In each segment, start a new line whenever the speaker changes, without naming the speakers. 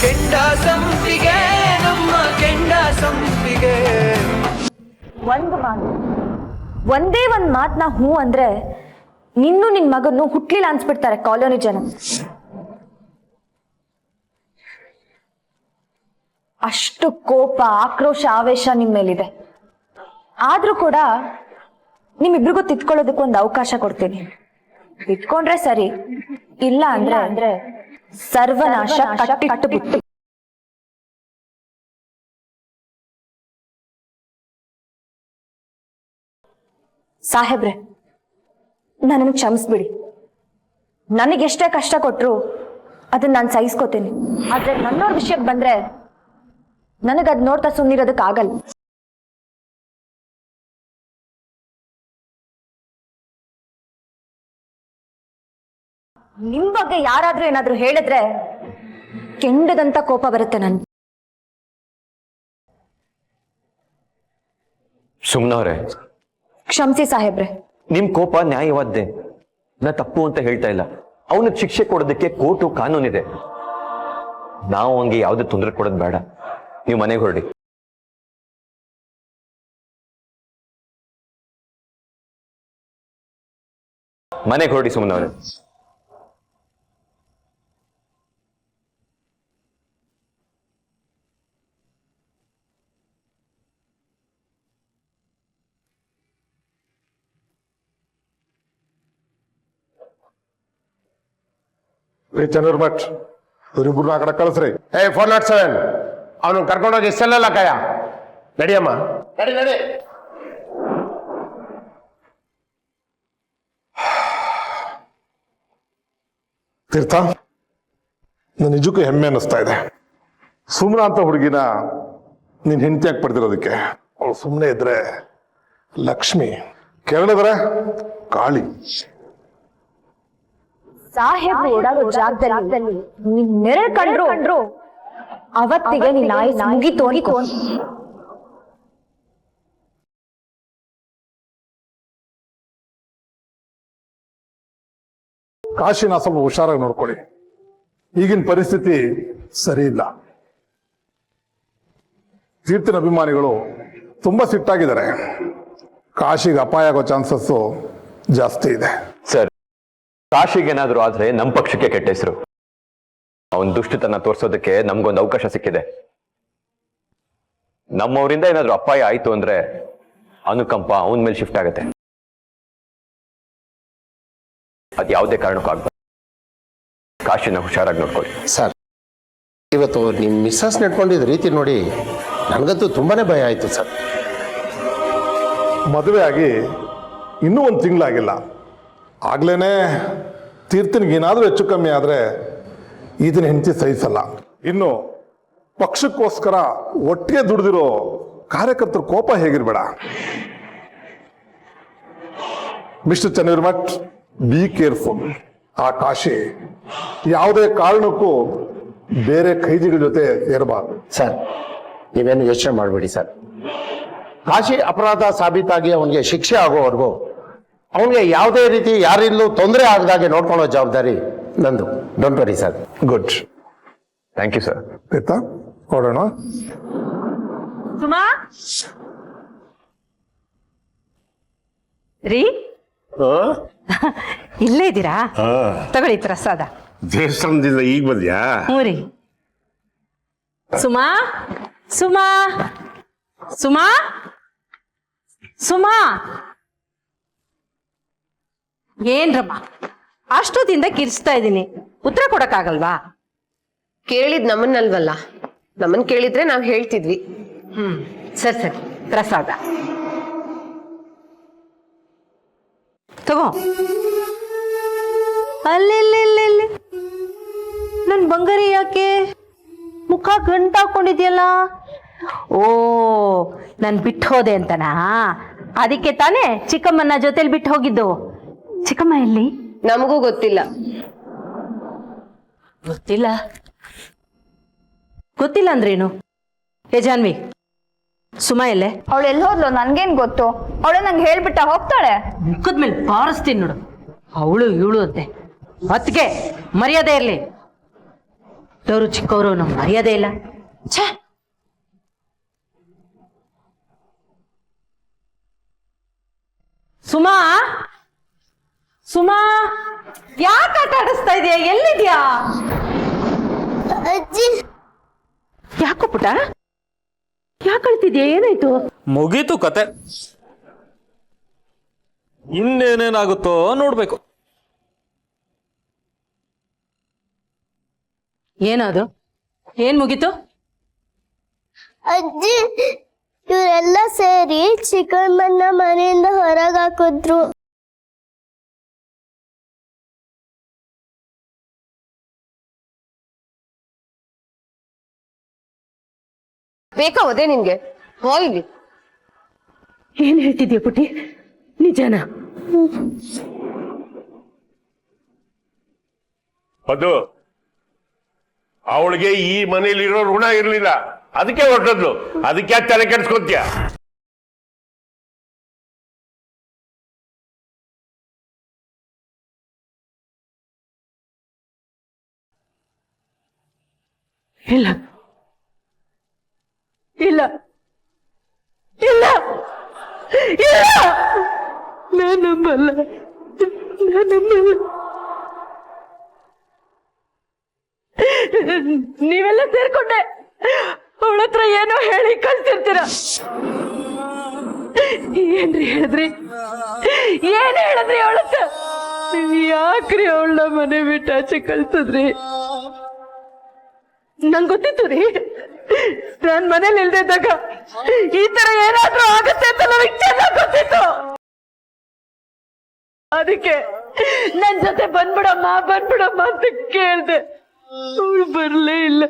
ಕೆಂಡ ಸಂಪಿಗೆ ನಮ್ಮ ಕೆಂಡ ಸಂಪಿಗೆ.
ಒಂದೇ ಒಂದ್ ಮಾತನ್ನ ಹೂ ಅಂದ್ರೆ ನಿನ್ನೂ ನಿನ್ ಮಗನ್ನು ಹುಟ್ಲಿಲ್ಲ ಅನ್ಸ್ಬಿಡ್ತಾರೆ ಕಾಲೋನಿ ಜನ. ಅಷ್ಟು ಕೋಪ, ಆಕ್ರೋಶ, ಆವೇಶ ನಿಮ್ ಮೇಲಿದೆ. ಆದ್ರೂ ಕೂಡ ನಿಮ್ಮಿಬ್ರಿಗೂ ತಿತ್ಕೊಳ್ಳೋದಕ್ಕೆ ಒಂದು ಅವಕಾಶ ಕೊಡ್ತೀನಿ. ಇಟ್ಕೊಂಡ್ರೆ ಸರಿ, ಇಲ್ಲ ಅಂದ್ರೆ ಸರ್ವನಾಶ ಕಟ್ಟಿಟ್ಟು ಬಿಟ್ಟು. ಸಾಹೇಬ್ರೆ, ನನ್ನನ್ನು ಕ್ಷಮಿಸ್ಬಿಡಿ. ನನಗೆಷ್ಟೇ ಕಷ್ಟ ಕೊಟ್ರು ಅದನ್ನ ನಾನು ಸಹಿಸ್ಕೋತೀನಿ. ಆದ್ರೆ ನನ್ನೋರ್ ವಿಷಯಕ್ಕೆ ಬಂದ್ರೆ ನನಗದ್ ನೋಡ್ತಾ ಸುಮ್ಮನಿರೋದಕ್ಕಾಗಲ್ಲ. ನಿಮ್ ಬಗ್ಗೆ ಯಾರಾದ್ರೂ ಏನಾದ್ರೂ ಹೇಳಿದ್ರೆ ಕೆಂಡದಂತ ಕೋಪ ಬರುತ್ತೆ ನನ್.
ಸುಮ್ನವ್ರೆ,
ಕ್ಷಮಿಸಿ ಸಾಹೇಬ್ರೆ.
ನಿಮ್ ಕೋಪ ನ್ಯಾಯವಾದ್ದೆ. ನಾ ತಪ್ಪು ಅಂತ ಹೇಳ್ತಾ ಇಲ್ಲ. ಅವನಿಗೆ ಶಿಕ್ಷೆ ಕೊಡೋದಕ್ಕೆ ಕೋರ್ಟು ಕಾನೂನಿದೆ. ನಾವು ಹಂಗೆ ಯಾವ್ದು ತೊಂದರೆ ಕೊಡೋದು ಬೇಡ. ನೀವು ಮನೆಗೆ ಹೊರಡಿ. ಮನೆಗೆ ಹೊರಡಿ ಸುಮ್ಮನವ್ರೆ.
ಚಂದ್ರ ಭಟ್, ಇವರಿಬ್ರು ಆ ಕಡೆ ಕಳಿಸ್ರಿ. 407 ಅವನು ಕರ್ಕೊಂಡೋಗಿ ಸೆಲ್ಲಲ್ಲ ಕಾಯ. ನಡಿಯಮ್ಮ, ನಡಿ ನಡಿ. ತೀರ್ಥ, ನನ್ನ ನಿಜಕ್ಕೂ ಹೆಮ್ಮೆ ಅನ್ನಿಸ್ತಾ ಇದೆ. ಸುಮ್ನ ಅಂತ ಹುಡುಗಿನ ನೀನ್ ಹೆಂಡತಿಯಾಗಿ ಪಡೆದಿರೋದಕ್ಕೆ. ಅವಳು ಸುಮ್ಮನೆ ಇದ್ರೆ ಲಕ್ಷ್ಮಿ, ಕೆರಳಿದ್ರೆ ಕಾಳಿ.
ಸಾಹೇಬ್ರು ಓಡಾಡೋ ಜಾಗದಲ್ಲಿ ನೀನ್ ನೆರಳು ಕಂಡ್ರು ಅವತ್ತಿಗೆ ನೀನ್ ಆಯ್ತು ಮುಗಿತೋನಿಕೋ.
ಕಾಶಿನ ಸ್ವಲ್ಪ ಹುಷಾರಾಗಿ ನೋಡ್ಕೊಳ್ಳಿ. ಈಗಿನ ಪರಿಸ್ಥಿತಿ ಸರಿ ಇಲ್ಲ. ತೀರ್ಥನ ಅಭಿಮಾನಿಗಳು ತುಂಬಾ ಸಿಟ್ಟಾಗಿದ್ದಾರೆ. ಕಾಶಿಗೆ ಅಪಾಯ ಆಗೋ ಚಾನ್ಸಸ್ ಜಾಸ್ತಿ ಇದೆ.
ಸರ್, ಕಾಶಿಗೇನಾದ್ರೂ ಆದ್ರೆ ನಮ್ಮ ಪಕ್ಷಕ್ಕೆ ಕೆಟ್ಟ ಹೆಸರು. ಅವನ್ ದುಷ್ಟತನ ತೋರ್ಸೋದಕ್ಕೆ ನಮ್ಗೊಂದು ಅವಕಾಶ ಸಿಕ್ಕಿದೆ. ನಮ್ಮವರಿಂದ ಏನಾದ್ರೂ ಅಪಾಯ ಆಯ್ತು ಅಂದ್ರೆ ಅನುಕಂಪ ಅವನ ಮೇಲೆ ಶಿಫ್ಟ್ ಆಗತ್ತೆ. ಅದ್ ಯಾವುದೇ ಕಾರಣಕ್ಕೂ ಆಗ್ಬಾರ್ದು. ಕಾಶಿನ ಹುಷಾರಾಗಿ ನೋಡ್ಕೊಳ್ಳಿ.
ಸರ್, ಇವತ್ತು ನಿಮ್ಮ ಮಿಸ್ಸಸ್ ನಡ್ಕೊಂಡಿದ್ದ ರೀತಿ ನೋಡಿ ನನಗಂತೂ ತುಂಬಾನೇ ಭಯ ಆಯ್ತು ಸರ್.
ಮದುವೆ ಆಗಿ ಇನ್ನೂ ಒಂದು ತಿಂಗಳಾಗಿಲ್ಲ. ಆಗ್ಲೇನೆ ತೀರ್ಥನಿಗೆ ಏನಾದರೂ ಹೆಚ್ಚು ಕಮ್ಮಿ ಆದ್ರೆ ಈತನ ಹೆಂಡತಿ ಸಹಿಸಲ್ಲ. ಇನ್ನು ಪಕ್ಷಕ್ಕೋಸ್ಕರ ಒಟ್ಟಿಗೆ ದುಡಿದಿರೋ ಕಾರ್ಯಕರ್ತರ ಕೋಪ ಹೇಗಿರ್ಬೇಡ. Mister Channaveeramath, be careful. ಆ ಕಾಶಿ ಯಾವುದೇ ಕಾರಣಕ್ಕೂ ಬೇರೆ ಖೈದಿಗಳ ಜೊತೆ ಸೇರಬಾರ್ದು.
ಸರ್, ನೀವೇನು ಯೋಚನೆ ಮಾಡಬೇಡಿ ಸರ್. ಕಾಶಿ ಅಪರಾಧ ಸಾಬೀತಾಗಿ ಅವನಿಗೆ ಶಿಕ್ಷೆ ಆಗೋವರೆಗೂ ಅವನಿಗೆ ಯಾವುದೇ ರೀತಿ ಯಾರಿಲ್ಲೂ ತೊಂದರೆ ಆಗದಾಗೆ ನೋಡ್ಕೊಳ್ಳೋ ಜವಾಬ್ದಾರಿ ನಂದು. Don't worry sir.
Good, thank you sir.
ಆಯ್ತಾ, ಹೊರಡೋಣ.
ಸುಮಾ ರೀ, ಇಲ್ಲೇ ಇದ್ದೀರಾ? ತಗೊಳ್ಳಿ ಪ್ರಸಾದ.
ದೇವಸ್ಥಾನದಿಂದ ಈಗ ಬಂದ್ಯಾ?
ಹ್ಞೂ ರೀ. ಸುಮಾ ಸುಮಾ ಸುಮಾ ಸುಮಾ, ಏನ್ರಮ್ಮ ಅಷ್ಟೊತ್ತಿಂದ ಕಿರ್ಚ್ತಾ ಇದ್ದೀನಿ, ಉತ್ತರ ಕೊಡಕ್ಕಾಗಲ್ವಾ?
ಕೇಳಿದ್ ನಮ್ಮನ್ನಲ್ವಲ್ಲ, ನಮ್ಮನ್ ಕೇಳಿದ್ರೆ ನಾವ್ ಹೇಳ್ತಿದ್ವಿ.
ಸರಿ ಸರಿ, ಪ್ರಸಾದ ತಗೋ. ಅಲ್ಲಿ ನನ್ ಬಂಗಾರಿ ಯಾಕೆ ಮುಖ ಗಂಟು ಹಾಕೊಂಡಿದ್ಯಲ್ಲ? ಓ, ನಾನು ಬಿಟ್ಟು ಹೋದೆ ಅಂತನಾ? ಅದಕ್ಕೆ ತಾನೇ ಚಿಕ್ಕಮ್ಮನ ಜೊತೆಲಿ ಬಿಟ್ಟು ಹೋಗಿದ್ದು. ಚಿಕ್ಕಮ್ಮ ಎಲ್ಲಿ?
ನಮಗೂ ಗೊತ್ತಿಲ್ಲ.
ಗೊತ್ತಿಲ್ಲ ಗೊತ್ತಿಲ್ಲ ಅಂದ್ರೇನು? ಜಾನ್ವಿ, ಸುಮಾ ಎಲ್ಲೆ?
ಅವಳು ಎಲ್ಲಿ ಹೋದ್ಲು ನನ್ಗೇನ್ ಗೊತ್ತು? ಅವಳು ನಂಗೆ ಹೇಳ್ಬಿಟ್ಟ ಹೋಗ್ತಾಳೆ.
ಮುಖದ್ಮೇಲೆ ಬಾರಿಸ್ತೀನಿ ನೋಡು. ಅವಳು ಇವಳು ಅಂತೆ. ಅದಕ್ಕೆ ಮರ್ಯಾದೆ ಇರ್ಲಿ. ದೊಡ್ಡವರು ಚಿಕ್ಕವರು ನಮ್ಗೆ ಮರ್ಯಾದೆ ಇಲ್ಲ. ಛೇ, ಸುಮಾ ಸುಮಾ, ಯಾಕೆ ಆಟ ಆಡಿಸ್ತಾ ಇದೀಯ? ಎಲ್ಲಿದ್ಯಾ?
ಅಜ್ಜಿ,
ಯಾಕೋ ಪುಟ, ಯಾಕೆ ಅಳ್ತಿದ್ಯಾ? ಏನಾಯ್ತು?
ಮುಗೀತು ಕತೆ. ಇನ್ನೇನೇನಾಗುತ್ತೋ ನೋಡ್ಬೇಕು.
ಏನದು? ಏನ್ ಮುಗೀತು?
ಅಜ್ಜಿ, ಇವರೆಲ್ಲ ಸೇರಿ ಚಿಕ್ಕಮ್ಮನ್ನ ಮನೆಯಿಂದ ಹೊರಗೆ ಹಾಕಿದ್ರು.
ಬೇಕಾ ಅದೇ ನಿನ್ಗೆ? ಹೋಗ್ಲಿ.
ಏನ್ ಹೇಳ್ತಿದ್ಯಾ ಪುಟಿ? ನಿಜನಾ?
ಅದು ಅವಳಿಗೆ ಈ ಮನೇಲಿರೋ ಋಣ ಇರ್ಲಿಲ್ಲ, ಅದಕ್ಕೆ ಹೊರಟದ್ಲು. ಅದಕ್ಕೆ ಯಾಕೆ ತಲೆ ಕೆಡ್ಸ್ಕೊಂತೀಯ?
ಇಲ್ಲ ಇಲ್ಲ ಇಲ್ಲ ಇಲ್ಲ, ನಾನು ನಂಬಲ್ಲ, ನಾನು ನಂಬಲ್ಲ. ನೀವೆಲ್ಲ ಸೇರ್ಕೊಂಡೆ ಅವಳ ಹತ್ರ ಏನೋ ಹೇಳಿ ಕಳ್ಸಿರ್ತೀರ. ಏನ್ರಿ ಹೇಳಿದ್ರಿ? ಏನ್ ಹೇಳಿದ್ರಿ ಅವಳ ಹತ್ರ? ಯಾಕ್ರಿ ಅವಳ ಮನೆ ಬಿಟ್ಟು ಆಚೆ ಕಳ್ಸಿದ್ರಿ? ನಂಗೆ ಗೊತ್ತಿತ್ತು ರೀ, ನಾನ್ ಮನೇಲಿ ಇಲ್ದಿದ್ದಾಗ ಈ ತರ ಏನಾದ್ರೂ ಆಗತ್ತೆ ಅಂತ ನನಗೆ ಚೆನ್ನಾಗಿ ಗೊತ್ತಿತ್ತು. ಅದಕ್ಕೆ ನನ್ ಜೊತೆ ಬಂದ್ಬಿಡಮ್ಮ ಬಂದ್ಬಿಡಮ್ಮ ಅಂತ ಕೇಳ್ದೆ. ಅವಳು ಬರ್ಲೇ ಇಲ್ಲ,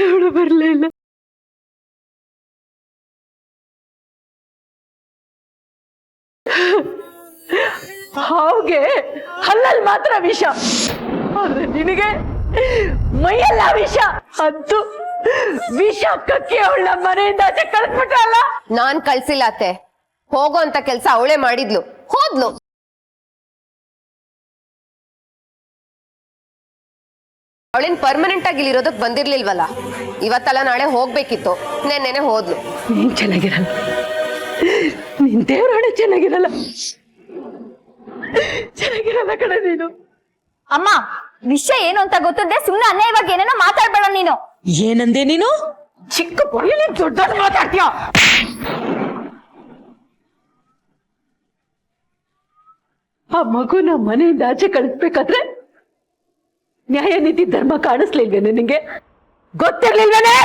ಅವಳು ಬರ್ಲೇ ಇಲ್ಲ. ಹಾಗೆ ಹಲ್ಲಲ್ಲಿ ಮಾತ್ರ ವಿಷ, ಆದ್ರೆ ನಿನಗೆ ಮೈಯೆಲ್ಲ ವಿಷ. ಅಂತೂ ವಿಷ ಕಕ್ಕಿ ಅವಳ ಮನೆಯಿಂದ ಆಚೆ ಕಳಿಸ್ಬಿಟ್ಟಲ್ಲ.
ನಾನ್ ಕಳ್ಸಿಲ್ಲ ಅತ್ತೆ, ಹೋಗೋ ಅಂತ ಕೆಲ್ಸ ಅವಳೇ ಮಾಡಿದ್ಲು, ಹೋದ್ಲು. ಅವಳೇನ್ ಪರ್ಮನೆಂಟ್ ಆಗಿ ಇಲ್ಲಿರೋದಕ್ ಬಂದಿರ್ಲಿಲ್ವಲ್ಲ, ಇವತ್ತಲ್ಲ ನಾಳೆ ಹೋಗ್ಬೇಕಿತ್ತು, ನೆನ್ನೆನೆ ಹೋದ್ಲು.
ನೀನ್ ಚೆನ್ನಾಗಿರಲ್ಲ, ನಿನ್ ದೇವರಾಣೆ ಚೆನ್ನಾಗಿರಲ್ಲ, ಚೆನ್ನಾಗಿರಲ್ಲ ಕಡೆ ನೀನು.
ಅಮ್ಮ, ವಿಷಯ ಏನು ಅಂತ ಗೊತ್ತಿದ್ದೆ ಸುಮ್ಮನೆ ಅನ್ಯಾಯವಾಗಿ ಏನೇನೋ ಮಾತಾಡ್ಬೇಡ ನೀನು.
ಏನಂದೆ ನೀನು? ಚಿಕ್ಕ ಪೊರೆಯಲ್ಲಿ ದೊಡ್ಡ ಮಾತಾಡ್ತೀಯ. ಆ ಮಗುನ ಮನೆಯಿಂದ ಆಚೆ ಕಳಿಸ್ಬೇಕಾದ್ರೆ ನ್ಯಾಯ ನೀತಿ ಧರ್ಮ ಕಾಣಿಸ್ಲಿಲ್ವೇನೆ ನಿಂಗೆ? ಗೊತ್ತಿರ್ಲಿಲ್ವೇನೆ?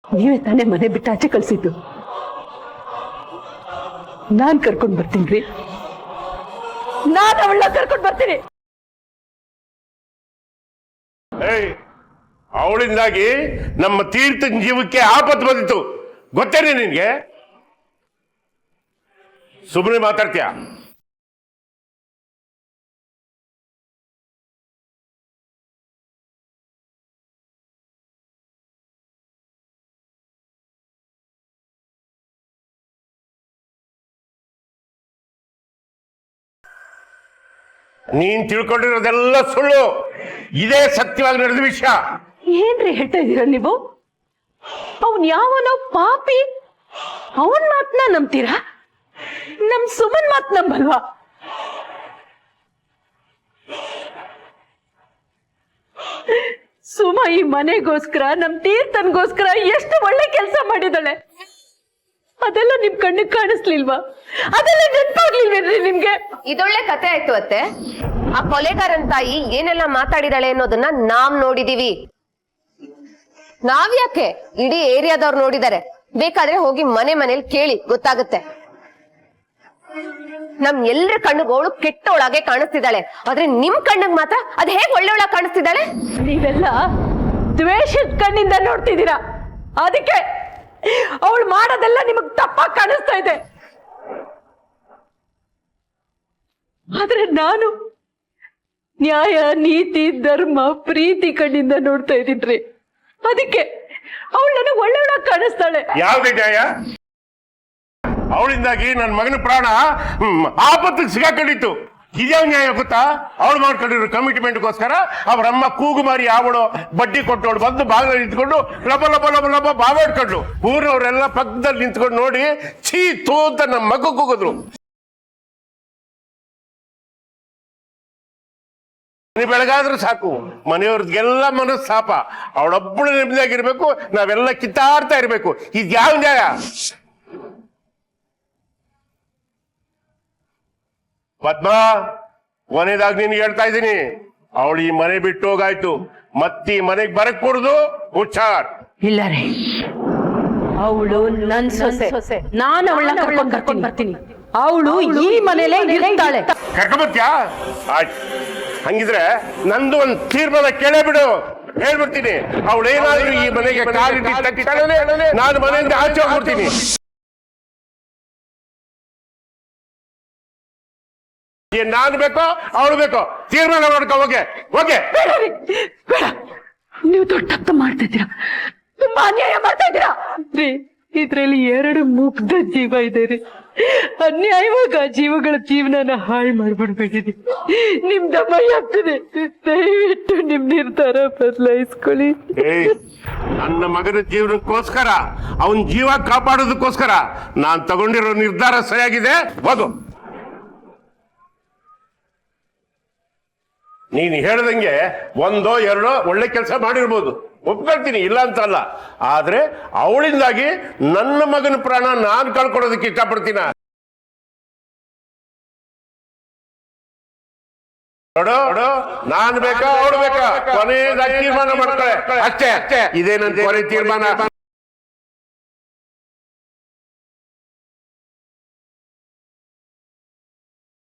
ನೀವೇ ತಾನೇ ಮನೆ ಬಿಟ್ಟು ಆಚೆ ಕಳ್ಸಿದ್ದು. ನಾನ್ ಕರ್ಕೊಂಡ್ ಬರ್ತೀನಿ, ನಾನು ಅವಳನ್ನ ಕರ್ಕೊಂಡ್ ಬರ್ತೀನಿ.
ಅವಳಿಂದಾಗಿ ನಮ್ಮ ತೀರ್ಥನ ಜೀವಕ್ಕೆ ಆಪತ್ತು ಬಂದಿತ್ತು, ಗೊತ್ತೇನೆ ನಿನ್ಗೆ? ಸುಮ್ಮನೆ ಮಾತಾಡ್ತೀಯ? ನೀನ್ ತಿಳ್ಕೊಂಡಿರೋದೆಲ್ಲ ಸುಳ್ಳು, ಇದೇ ಸತ್ಯವಾಗಿ ನಡೆದ ವಿಷಯ.
ಏನ್ರಿ ಹೇಳ್ತಾ ಇದ್ದೀರಾ ನೀವು? ಅವನ್ ಯಾವನೋ ಪಾಪಿ, ಅವನ್ ಮಾತನ್ನ ನಂಬ್ತೀರಾ? ನಮ್ ಸುಮನ್ ಮಾತ್ ನಂಬಲ್ವಾ? ಸುಮ ಈ ಮನೆಗೋಸ್ಕರ, ನಮ್ ತೀರ್ಥನ್ಗೋಸ್ಕರ ಎಷ್ಟು ಒಳ್ಳೆ ಕೆಲಸ ಮಾಡಿದಾಳೆ. ಅದೆಲ್ಲ ನಿಮ್ ಕಣ್ಣಿಗೆ ಕಾಣಿಸ್ಲಿಲ್ವಾ? ಅದೆಲ್ಲ ನೆನ್ಪಾಗ್ಲಿಲ್ವೇನ್ರಿ ನಿಮ್ಗೆ?
ಇದೊಳ್ಳೆ ಕತೆ ಆಯ್ತು ಅತ್ತೆ. ಆ ಕೊಲೆಗಾರನ್ ತಾಯಿ ಏನೆಲ್ಲ ಮಾತಾಡಿದಾಳೆ ಅನ್ನೋದನ್ನ ನಾವ್ ನೋಡಿದೀವಿ. ನಾವ್ಯಾಕೆ, ಇಡೀ ಏರಿಯಾದವ್ರು ನೋಡಿದಾರೆ. ಬೇಕಾದ್ರೆ ಹೋಗಿ ಮನೇಲಿ ಕೇಳಿ, ಗೊತ್ತಾಗುತ್ತೆ. ನಮ್ ಎಲ್ರ ಕಣ್ಣಿಗೆ ಅವಳು ಕೆಟ್ಟವಳಾಗೆ ಕಾಣಿಸ್ತಿದ್ದಾಳೆ, ಆದ್ರೆ ನಿಮ್ ಕಣ್ಣಿಗೆ ಮಾತ್ರ ಅದ್ ಹೇಗ್ ಒಳ್ಳೆವಳ ಕಾಣಿಸ್ತಿದ್ದಾಳೆ?
ನೀವೆಲ್ಲ ದ್ವೇಷದ ಕಣ್ಣಿಂದ ನೋಡ್ತಿದ್ದೀರಾ, ಅದಕ್ಕೆ ಅವಳು ಮಾಡೋದೆಲ್ಲ ನಿಮಗ್ ತಪ್ಪಾಗಿ ಕಾಣಿಸ್ತಾ ಇದೆ. ಆದ್ರೆ ನಾನು ನ್ಯಾಯ, ನೀತಿ, ಧರ್ಮ, ಪ್ರೀತಿ ಕಣ್ಣಿಂದ ನೋಡ್ತಾ ಇದ್ದೀನ್ರಿ. ಅದಕ್ಕೆ ಅವಳು ನನಗೆ ಒಳ್ಳೆಯವಳಾಗಿ ಕಾಣಿಸ್ತಾಳೆ.
ಯಾವ್ದೇ ನ್ಯಾಯ? ಅವಳಿಂದಾಗಿ ನನ್ನ ಮಗನ ಪ್ರಾಣ ಆಪತ್ತಿಗೆ ಸಿಗಾಕೊಂಡಿತ್ತು. ಇದ್ಯಾವ ನ್ಯಾಯ ಗೊತ್ತಾ? ಅವಳು ಮಾಡ್ಕೊಂಡಿರೋ ಕಮಿಟ್ಮೆಂಟ್ಗೋಸ್ಕರ ಅವರಮ್ಮ ಕೂಗುಮಾರಿ ಅವಳು ಬಡ್ಡಿ ಕೊಟ್ಟವಳು ಬಂದು ಬಾಗಿಲಲ್ಲಿ ನಿಂತ್ಕೊಂಡು ಲಬ ಲಬ ಲಬ ಲಬ ಬಾವಾಡ್ಕೊಂಡ್ಲು. ಊರವರೆಲ್ಲ ಪಕ್ಕದಲ್ಲಿ ನಿಂತ್ಕೊಂಡು ನೋಡಿ ಛೀ ತೂ ಅಂತ ನಮ್ಮ ಮಗು ಕೂಗಿದ್ರು. ಬೆಳಗಾದ್ರೂ ಸಾಕು, ಮನೆಯವ್ರಿಗೆಲ್ಲ ಮನಸ್ಸು ಸಾಪ. ಅವಳೊಬ್ಬಳು ನೆಮ್ಮದಿಯಾಗಿರ್ಬೇಕು, ನಾವೆಲ್ಲ ಕಿತ್ತಾಡ್ತಾ ಇರ್ಬೇಕು. ಇದ್ಯಾವ ನ್ಯಾಯ? ಪದ್ಮಾ, ಕೊನೆದಾಗ ನಿನ್ಗೆ ಹೇಳ್ತಾ ಇದ್ದೀನಿ, ಅವಳು ಈ ಮನೆ ಬಿಟ್ಟು ಹೋಗಾಯ್ತು, ಮತ್ತೀ ಮನೆಗೆ ಬರಕ್ ಕೊಡುದು ಹುಚ್ಚಾರ್.
ಇಲ್ಲ ರೀ, ಅವಳು ನನ್ ಸೊಸೆ. ನಾನು ಅವಳನ್ನ ಕರ್ಕೊಂಡ್ ಬರ್ತೀನಿ. ಅವಳು ಈ ಮನೇಲೆ ಇರ್ತಾಳೆ.
ಕರ್ಕೊಂಬರ್ತ್ಯಾ? ಆಯ್ತು, ಹಂಗಿದ್ರೆ ನಂದು ಒಂದು ತೀರ್ಮಾನ ಕೇಳೇ ಬಿಡು. ಹೇಳ್ಬಿಡ್ತೀನಿ, ಅವಳೇನಾದ್ರೂ ಈ ಮನೆಗೆ ಕಾಲಿಟ್ಟು ತಟ್ಟಿದ್ದಾಳೆ, ನಾನು ಮನೆಯಿಂದ ಆಚೆ ಹೋಗ್ಬಿಡ್ತೀನಿ. ನಾನು ಬೇಕೋ ಅವಳು ಬೇಕೋ ತೀರ್ಮಾನ ಮಾಡ್ಕೊ. ಹೋಗೆ ಹೋಗೆ.
ಬೇಡ, ನೀವು ದೊಡ್ಡ ತಪ್ಪು ಮಾಡ್ತಿದ್ದೀರಾ, ತುಂಬಾ ಅನ್ಯಾಯ ಮಾಡ್ತಾ ಇದ್ದೀರಾ ರೀ. ಇದ್ರಲ್ಲಿ 2 ಮುಗ್ಧ ಜೀವ ಇದೆ ರೀ. ಅನ್ಯಾಯವಾಗ ಜೀವಗಳ ಜೀವನನ ಹಾಳು ಮಾಡ್ಬಿಡ್ಬೇಕಿದೆ. ನಿಮ್ ದಮ್ಮಯ್ಯ ಆಗ್ತದೆ, ದಯವಿಟ್ಟು ನಿಮ್ ನಿರ್ಧಾರ ಬದಲಾಯಿಸ್ಕೊಳ್ಳಿ.
ನನ್ನ ಮಗನ ಜೀವನಕ್ಕೋಸ್ಕರ, ಅವನ್ ಜೀವ ಕಾಪಾಡೋದಕ್ಕೋಸ್ಕರ ನಾನ್ ತಗೊಂಡಿರೋ ನಿರ್ಧಾರ ಸರಿಯಾಗಿದೆ. ಹೋಗು. ನೀನು ಹೇಳ್ದಂಗೆ 1 2 ಒಳ್ಳೆ ಕೆಲಸ ಮಾಡಿರ್ಬೋದು, ಒಪ್ಕೊಳ್ತೀನಿ, ಇಲ್ಲ ಅಂತಲ್ಲ. ಆದ್ರೆ ಅವಳಿಂದಾಗಿ ನನ್ನ ಮಗನ ಪ್ರಾಣ ನಾನು ಕಳ್ಕೊಳ್ಳೋದಕ್ಕೆ ಇಷ್ಟಪಡ್ತೀನ. ನೋಡು, ನಾನ್ ಬೇಕಾ ಅವಳು ಬೇಕಾ, ಕೊನೆಯದಾಗಿ ತೀರ್ಮಾನ ಮಾಡ್ಕೊಳ್ಳೆ ಅಷ್ಟೇ. ಇದೇನಂತ ಕೊನೆ ತೀರ್ಮಾನ.